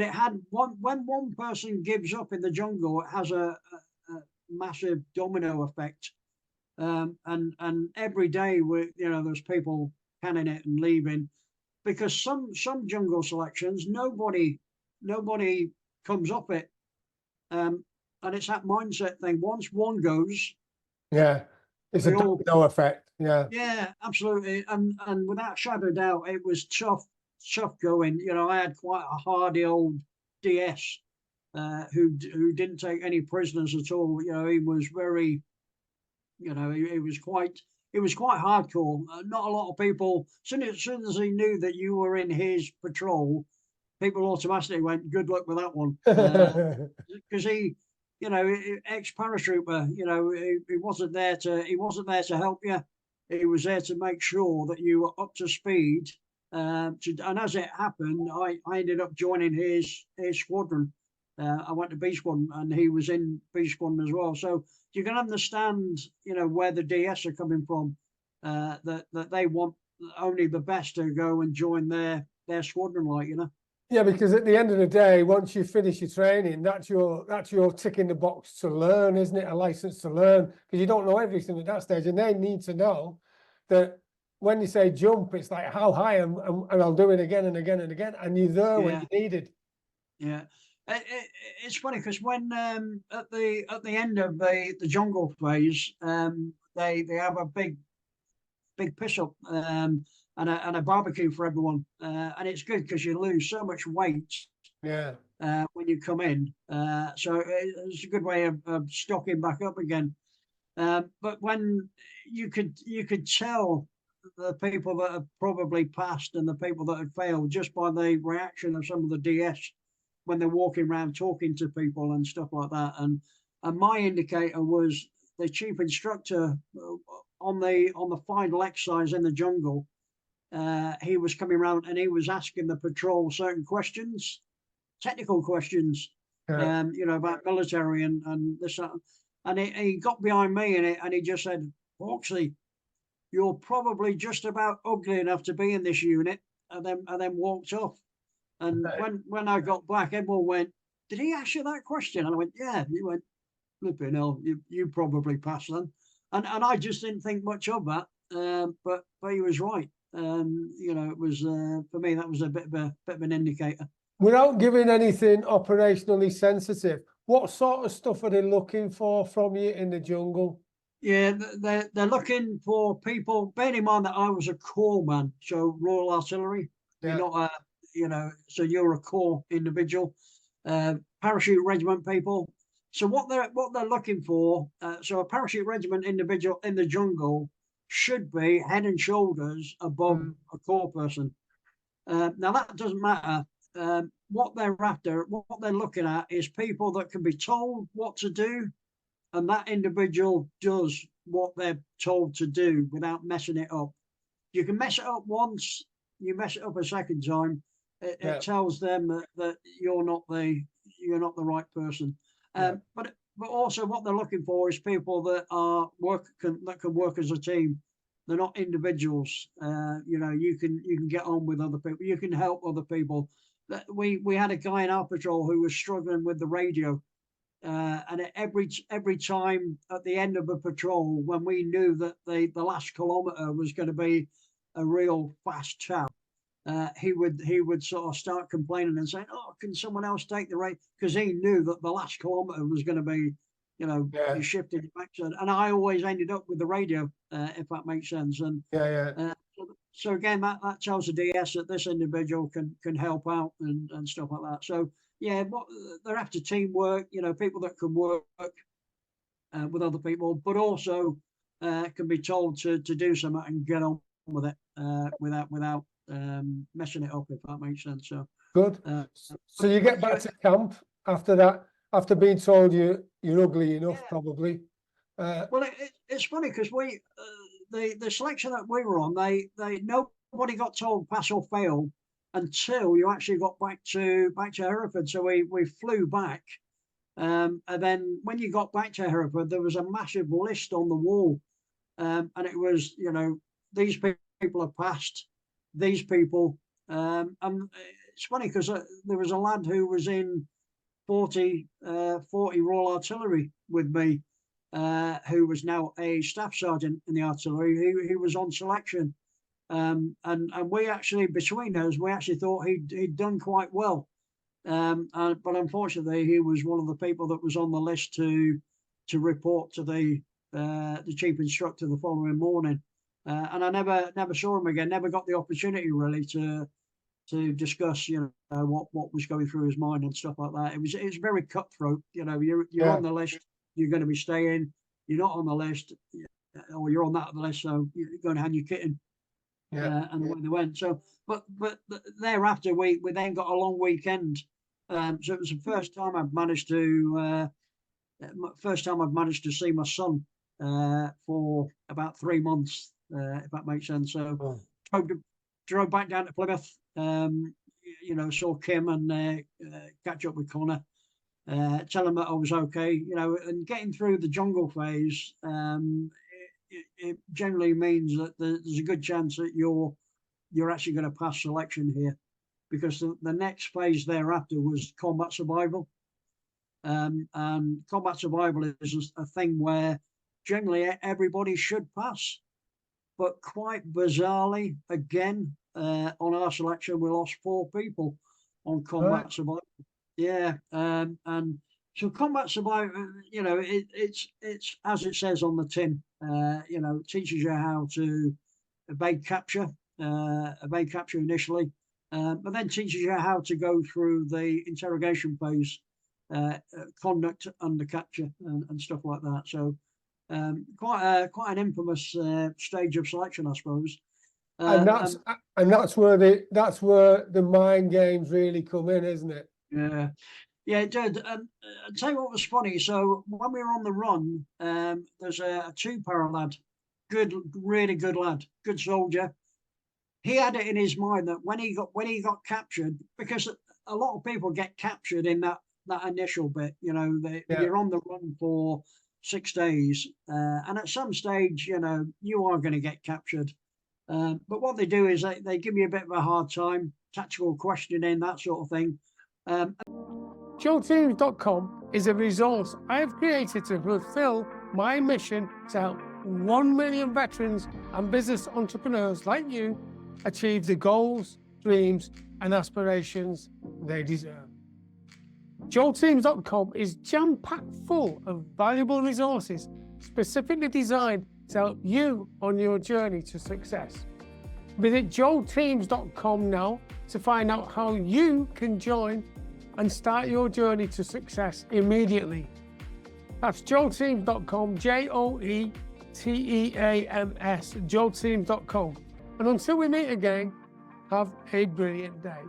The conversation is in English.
it had when one person gives up in the jungle, it has a massive domino effect. And every day there's people canning it and leaving because some jungle selections nobody comes off it. And it's that mindset thing. Once one goes, Yeah, it's a domino effect. Yeah. Yeah, absolutely. And without shadow of doubt, it was tough going. I had quite a hardy old DS who didn't take any prisoners at all. He was very, he was quite hardcore. Not a lot of people. Soon as he knew that you were in his patrol, people automatically went, "Good luck with that one," because ex-paratrooper. He wasn't there to help you. He was there to make sure that you were up to speed. And as it happened, I ended up joining his squadron. I went to B Squadron, and he was in B Squadron as well. So you can understand, where the DS are coming from. That they want only the best to go and join their squadron, Yeah, because at the end of the day, once you finish your training, that's your tick in the box to learn, isn't it? A license to learn, because you don't know everything at that stage, and they need to know that when you say jump, it's like how high, and I'll do it again and again and again, and you're there when you needed. Yeah, it's funny because when at the end of the jungle phase, they have a big piss up and a barbecue for everyone, and it's good because you lose so much weight. Yeah. When you come in, so it's a good way of stocking back up again. But when you could tell the people that have probably passed and the people that have failed just by the reaction of some of the DS when they're walking around talking to people and stuff like that. And my indicator was the chief instructor on the final exercise in the jungle. He was coming around and he was asking the patrol certain questions, technical questions, about military and this, and he got behind me and he just said, "Hawksley, you're probably just about ugly enough to be in this unit," and then walked off. And when I got back, everyone went, "Did he ask you that question?" And I went, "Yeah." He went, "Flipping hell, you probably passed then." And I just didn't think much of that, but he was right. It was for me that was a bit of an indicator. Without giving anything operationally sensitive, what sort of stuff are they looking for from you in the jungle? Yeah, they're looking for people. Bear in mind that I was a corps man, so Royal Artillery. You're not so you're a corps individual, parachute regiment people. So what they're looking for, so a parachute regiment individual in the jungle should be head and shoulders above a corps person. Now that doesn't matter. What they're after, what they're looking at, is people that can be told what to do, and that individual does what they're told to do without messing it up. You can mess it up once, you mess it up a second time, it tells them that you're not the right person. But also what they're looking for is people that can work as a team. They're not individuals. You can get on with other people. You can help other people. We had a guy in our patrol who was struggling with the radio. And every time at the end of a patrol, when we knew that the last kilometre was going to be a real fast chat, he would sort of start complaining and saying, "Oh, can someone else take the race?" Because he knew that the last kilometre was going to be, you shifted back. And I always ended up with the radio, if that makes sense. And so again, that tells the DS that this individual can help out and stuff like that. So yeah, they're after teamwork, people that can work with other people, but also can be told to do something and get on with it without messing it up, if that makes sense. So good. So you get back to camp after that, after being told you're ugly enough, probably. Well, it's funny because the selection that we were on, nobody got told pass or fail until you actually got back to Hereford. So we flew back, and then when you got back to Hereford, there was a massive list on the wall, and it was these people have passed, these people, and it's funny because there was a lad who was in 40 Royal Artillery with me, who was now a staff sergeant in the artillery. He was on selection, and we actually, between us, we actually thought he'd done quite well. But unfortunately, he was one of the people that was on the list to report to the chief instructor the following morning. And I never saw him again. Never got the opportunity really to discuss, what was going through his mind and stuff like that. It was very cutthroat. You're on the list, you're going to be staying. You're not on the list, or you're on that list, so you're going to hand your kit in. And away they went. So, but thereafter we then got a long weekend. So it was the first time I've managed to see my son for about 3 months, if that makes sense. So drove back down to Plymouth. Saw Kim and catch up with Connor. Tell him that I was okay. And getting through the jungle phase, it generally means that there's a good chance that you're actually going to pass selection here, because the next phase thereafter was combat survival. And combat survival is a thing where generally everybody should pass, but quite bizarrely, again, on our selection, we lost 4 people on combat survival. Yeah, and so combat survival, it's as it says on the tin. It teaches you how to evade capture initially, but then teaches you how to go through the interrogation phase, conduct under capture and stuff like that. So quite an infamous stage of selection, I suppose. And that's where the mind games really come in, isn't it? Yeah, it did. I'll tell you what was funny. So when we were on the run, there's a 2-para lad, really good lad, good soldier. He had it in his mind that when he got captured, because a lot of people get captured in that initial bit, you're on the run for 6 days, and at some stage, you are going to get captured. But what they do is they give you a bit of a hard time, tactical questioning, that sort of thing. JoeTeams.com is a resource I have created to fulfill my mission to help 1 million veterans and business entrepreneurs like you achieve the goals, dreams, and aspirations they deserve. JoeTeams.com is jam-packed full of valuable resources specifically designed to help you on your journey to success. Visit JoeTeams.com now to find out how you can join and start your journey to success immediately. That's JoeTeams.com, JoeTeams, JoeTeams.com. And until we meet again, have a brilliant day.